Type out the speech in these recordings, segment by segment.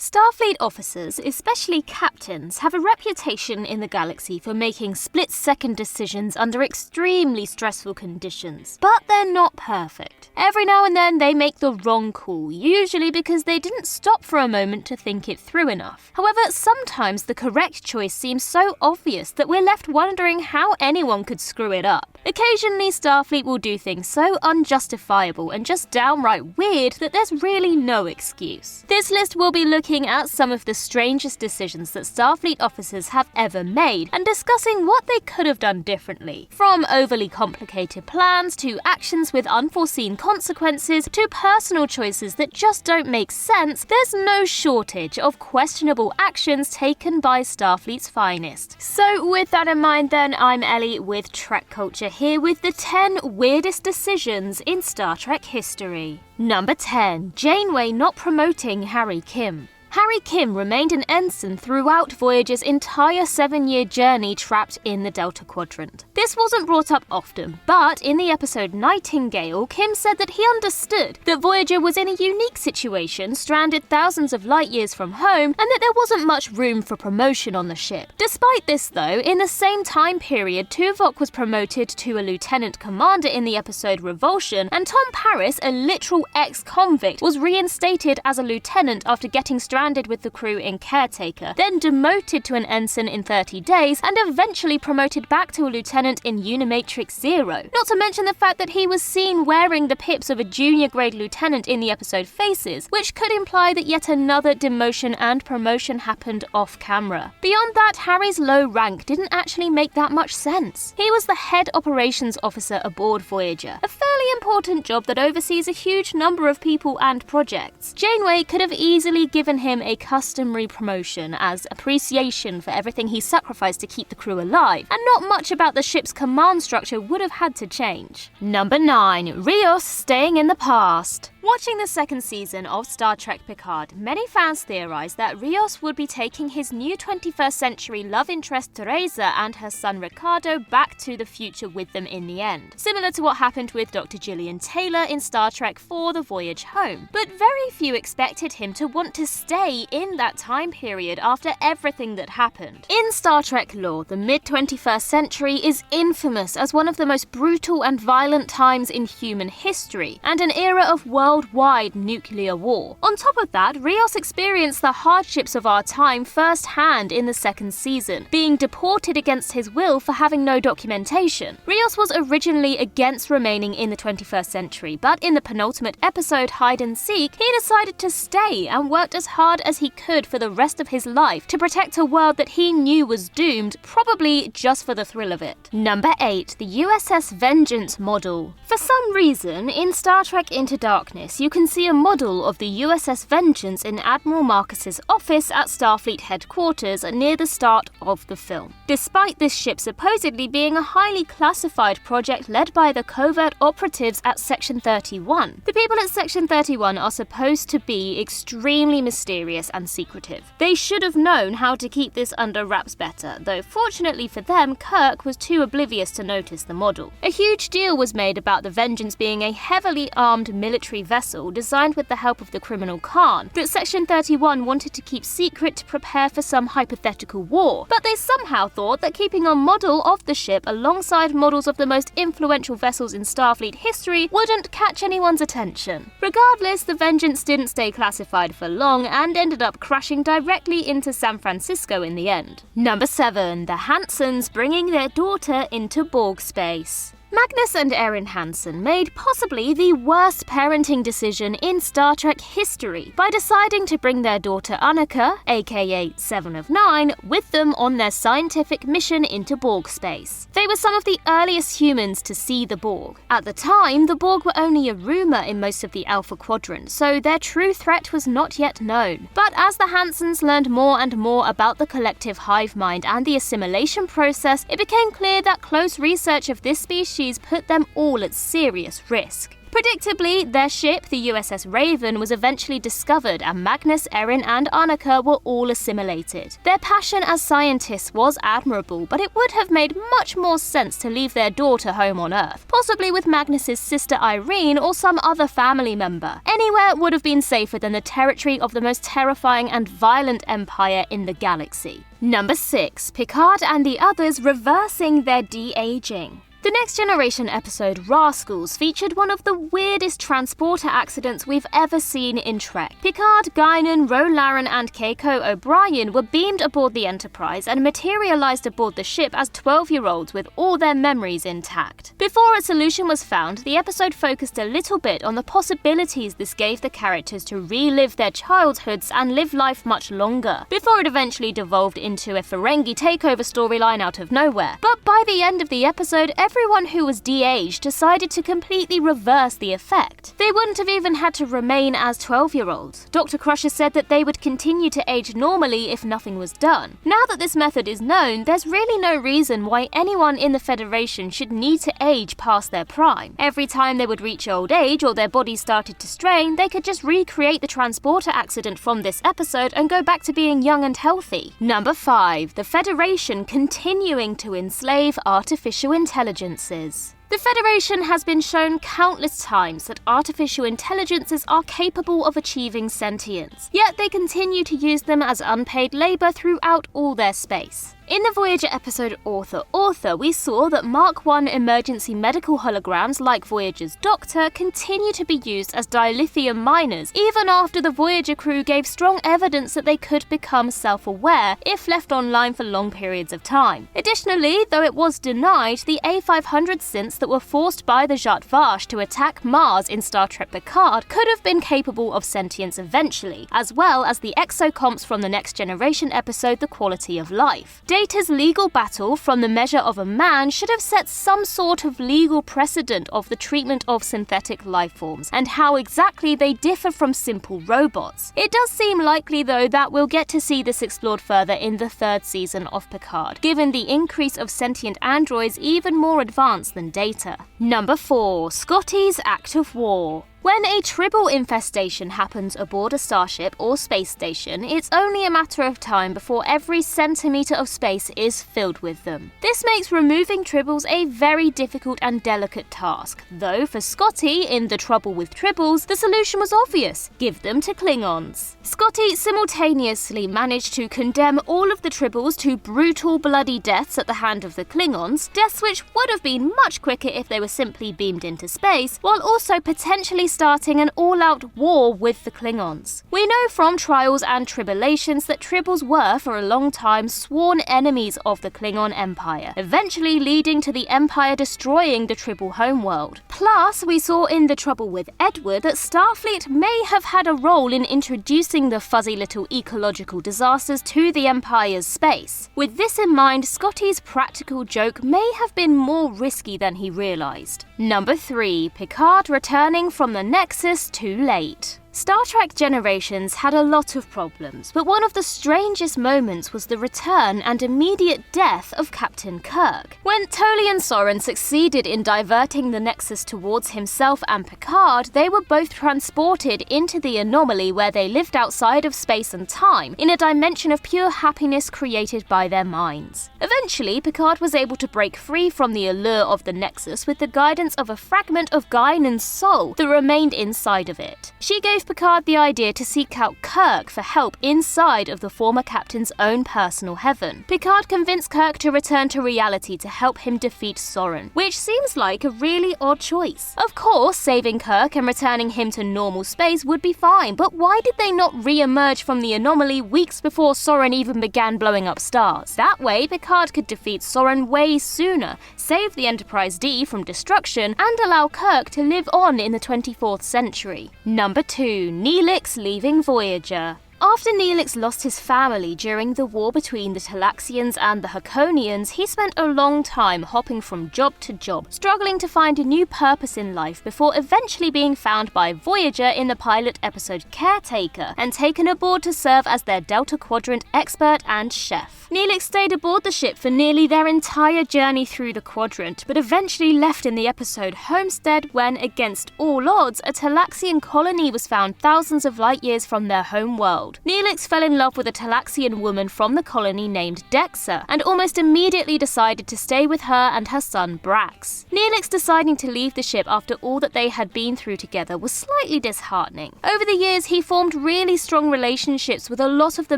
Starfleet officers, especially captains, have a reputation in the galaxy for making split-second decisions under extremely stressful conditions. But they're not perfect. Every now and then they make the wrong call, usually because they didn't stop for a moment to think it through enough. However, sometimes the correct choice seems so obvious that we're left wondering how anyone could screw it up. Occasionally, Starfleet will do things so unjustifiable and just downright weird that there's really no excuse. This list will be looking at some of the strangest decisions that Starfleet officers have ever made and discussing what they could have done differently. From overly complicated plans to actions with unforeseen consequences to personal choices that just don't make sense, there's no shortage of questionable actions taken by Starfleet's finest. So with that in mind then, I'm Ellie with Trek Culture here with the 10 weirdest decisions in Star Trek history. Number 10. Janeway not promoting Harry Kim. Harry Kim remained an ensign throughout Voyager's entire 7-year journey trapped in the Delta Quadrant. This wasn't brought up often, but in the episode Nightingale, Kim said that he understood that Voyager was in a unique situation, stranded thousands of light years from home, and that there wasn't much room for promotion on the ship. Despite this though, in the same time period, Tuvok was promoted to a lieutenant commander in the episode Revulsion, and Tom Paris, a literal ex-convict, was reinstated as a lieutenant after getting stranded with the crew in Caretaker, then demoted to an ensign in 30 days, and eventually promoted back to a lieutenant in Unimatrix Zero. Not to mention the fact that he was seen wearing the pips of a junior grade lieutenant in the episode Faces, which could imply that yet another demotion and promotion happened off camera. Beyond that, Harry's low rank didn't actually make that much sense. He was the head operations officer aboard Voyager, a fairly important job that oversees a huge number of people and projects. Janeway could have easily given him a customary promotion as appreciation for everything he sacrificed to keep the crew alive, and not much about the ship's command structure would have had to change. Number 9. Rios staying in the past. Watching the second season of Star Trek Picard, many fans theorized that Rios would be taking his new 21st century love interest Teresa and her son Ricardo back to the future with them in the end, similar to what happened with Dr. Gillian Taylor in Star Trek IV: The Voyage Home. But very few expected him to want to stay in that time period after everything that happened. In Star Trek lore, the mid-21st century is infamous as one of the most brutal and violent times in human history, and an era of worldwide nuclear war. On top of that, Rios experienced the hardships of our time firsthand in the second season, being deported against his will for having no documentation. Rios was originally against remaining in the 21st century, but in the penultimate episode, Hide and Seek, he decided to stay and worked as hard as he could for the rest of his life to protect a world that he knew was doomed, probably just for the thrill of it. Number 8. The USS Vengeance model. For some reason, in Star Trek Into Darkness, you can see a model of the USS Vengeance in Admiral Marcus's office at Starfleet headquarters near the start of the film. Despite this ship supposedly being a highly classified project led by the covert operatives at Section 31, the people at Section 31 are supposed to be extremely mysterious and secretive. They should have known how to keep this under wraps better, though fortunately for them, Kirk was too oblivious to notice the model. A huge deal was made about the Vengeance being a heavily armed military vessel designed with the help of the criminal Khan that Section 31 wanted to keep secret to prepare for some hypothetical war, but they somehow thought that keeping a model of the ship alongside models of the most influential vessels in Starfleet history wouldn't catch anyone's attention. Regardless, the Vengeance didn't stay classified for long and ended up crashing directly into San Francisco in the end. Number 7. The Hansens bringing their daughter into Borg space. Magnus and Erin Hansen made possibly the worst parenting decision in Star Trek history by deciding to bring their daughter Annika, aka 7 of 9, with them on their scientific mission into Borg space. They were some of the earliest humans to see the Borg. At the time, the Borg were only a rumour in most of the Alpha Quadrant, so their true threat was not yet known. But as the Hansens learned more and more about the collective hive mind and the assimilation process, it became clear that close research of this species put them all at serious risk. Predictably, their ship, the USS Raven, was eventually discovered, and Magnus, Erin, and Annika were all assimilated. Their passion as scientists was admirable, but it would have made much more sense to leave their daughter home on Earth, possibly with Magnus's sister Irene or some other family member. Anywhere would have been safer than the territory of the most terrifying and violent empire in the galaxy. Number 6. Picard and the others reversing their de-aging. The Next Generation episode Rascals featured one of the weirdest transporter accidents we've ever seen in Trek. Picard, Guinan, Ro Laren, and Keiko O'Brien were beamed aboard the Enterprise and materialized aboard the ship as 12-year-olds with all their memories intact. Before a solution was found, the episode focused a little bit on the possibilities this gave the characters to relive their childhoods and live life much longer, before it eventually devolved into a Ferengi takeover storyline out of nowhere. But by the end of the episode, everyone who was de-aged decided to completely reverse the effect. They wouldn't have even had to remain as 12-year-olds. Dr. Crusher said that they would continue to age normally if nothing was done. Now that this method is known, there's really no reason why anyone in the Federation should need to age past their prime. Every time they would reach old age or their bodies started to strain, they could just recreate the transporter accident from this episode and go back to being young and healthy. Number 5. The Federation continuing to enslave artificial intelligences. The Federation has been shown countless times that artificial intelligences are capable of achieving sentience, yet they continue to use them as unpaid labor throughout all their space. In the Voyager episode Author, we saw that Mark I emergency medical holograms like Voyager's Doctor continue to be used as dilithium miners even after the Voyager crew gave strong evidence that they could become self-aware if left online for long periods of time. Additionally, though it was denied, the A500 synths that were forced by the Zhat Vash to attack Mars in Star Trek Picard could have been capable of sentience eventually, as well as the exocomps from the Next Generation episode The Quality of Life. Data's legal battle from The Measure of a Man should have set some sort of legal precedent of the treatment of synthetic lifeforms and how exactly they differ from simple robots. It does seem likely, though, that we'll get to see this explored further in the 3rd season of Picard, given the increase of sentient androids even more advanced than Data. Number 4. Scotty's Act of War. When a tribble infestation happens aboard a starship or space station, it's only a matter of time before every centimetre of space is filled with them. This makes removing tribbles a very difficult and delicate task, though for Scotty, in The Trouble with Tribbles, the solution was obvious: give them to Klingons. Scotty simultaneously managed to condemn all of the tribbles to brutal, bloody deaths at the hand of the Klingons, deaths which would have been much quicker if they were simply beamed into space, while also potentially starting an all-out war with the Klingons. We know from Trials and Tribulations that tribbles were, for a long time, sworn enemies of the Klingon Empire, eventually leading to the Empire destroying the tribble homeworld. Plus, we saw in The Trouble with Edward that Starfleet may have had a role in introducing the fuzzy little ecological disasters to the Empire's space. With this in mind, Scotty's practical joke may have been more risky than he realised. Number 3. Picard returning from the NEXUS too late. Star Trek Generations had a lot of problems, but one of the strangest moments was the return and immediate death of Captain Kirk. When Tolian Soren succeeded in diverting the Nexus towards himself and Picard, they were both transported into the anomaly where they lived outside of space and time, in a dimension of pure happiness created by their minds. Eventually, Picard was able to break free from the allure of the Nexus with the guidance of a fragment of Guinan's soul that remained inside of it. She gave Picard the idea to seek out Kirk for help inside of the former captain's own personal heaven. Picard convinced Kirk to return to reality to help him defeat Soren, which seems like a really odd choice. Of course, saving Kirk and returning him to normal space would be fine, but why did they not re-emerge from the anomaly weeks before Soren even began blowing up stars? That way, Picard could defeat Soren way sooner, save the Enterprise D from destruction, and allow Kirk to live on in the 24th century. Number 2. NEELIX leaving Voyager. After NEELIX lost his family during the war between the Talaxians and the Hakonians, he spent a long time hopping from job to job, struggling to find a new purpose in life before eventually being found by Voyager in the pilot episode Caretaker and taken aboard to serve as their Delta Quadrant expert and chef. NEELIX stayed aboard the ship for nearly their entire journey through the quadrant, but eventually left in the episode Homestead when, against all odds, a Talaxian colony was found thousands of light years from their home world. NEELIX fell in love with a Talaxian woman from the colony named Dexa, and almost immediately decided to stay with her and her son Brax. NEELIX deciding to leave the ship after all that they had been through together was slightly disheartening. Over the years, he formed really strong relationships with a lot of the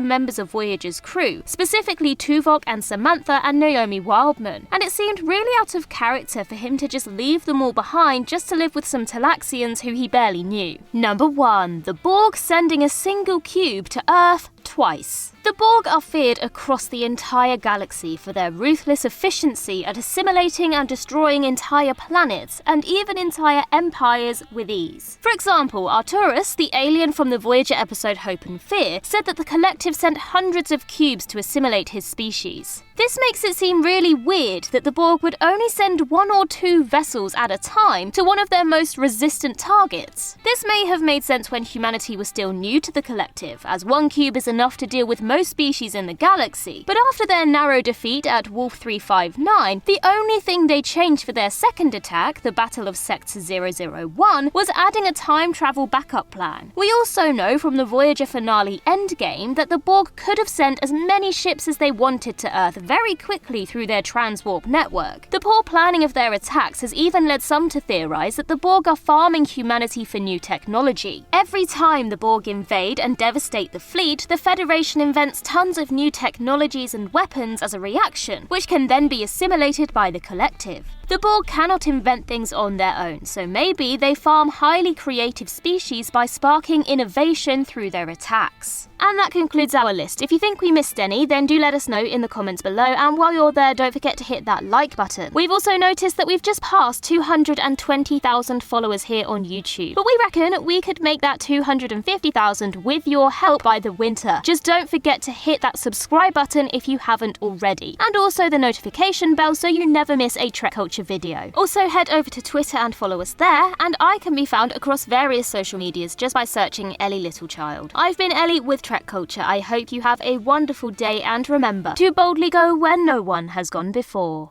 members of Voyager's crew, specifically Tuvok and Samantha and Naomi Wildman, and it seemed really out of character for him to just leave them all behind just to live with some Talaxians who he barely knew. Number 1. The Borg sending a single cube to Earth twice. The Borg are feared across the entire galaxy for their ruthless efficiency at assimilating and destroying entire planets, and even entire empires, with ease. For example, Arturus, the alien from the Voyager episode Hope and Fear, said that the collective sent hundreds of cubes to assimilate his species. This makes it seem really weird that the Borg would only send 1 or 2 vessels at a time to one of their most resistant targets. This may have made sense when humanity was still new to the collective, as 1 cube is enough to deal with most species in the galaxy, but after their narrow defeat at Wolf 359, the only thing they changed for their second attack, the Battle of Sector 001, was adding a time travel backup plan. We also know from the Voyager finale Endgame that the Borg could have sent as many ships as they wanted to Earth very quickly through their transwarp network. The poor planning of their attacks has even led some to theorize that the Borg are farming humanity for new technology. Every time the Borg invade and devastate the fleet, the Federation invents tons of new technologies and weapons as a reaction, which can then be assimilated by the collective. The Borg cannot invent things on their own, so maybe they farm highly creative species by sparking innovation through their attacks. And that concludes our list. If you think we missed any, then do let us know in the comments below, and while you're there, don't forget to hit that like button. We've also noticed that we've just passed 220,000 followers here on YouTube, but we reckon we could make that 250,000 with your help by the winter. Just don't forget to hit that subscribe button if you haven't already, and also the notification bell so you never miss a Trek Culture video. Also head over to Twitter and follow us there, and I can be found across various social medias just by searching Ellie Littlechild. I've been Ellie with Trek Culture. I hope you have a wonderful day, and remember to boldly go where no one has gone before.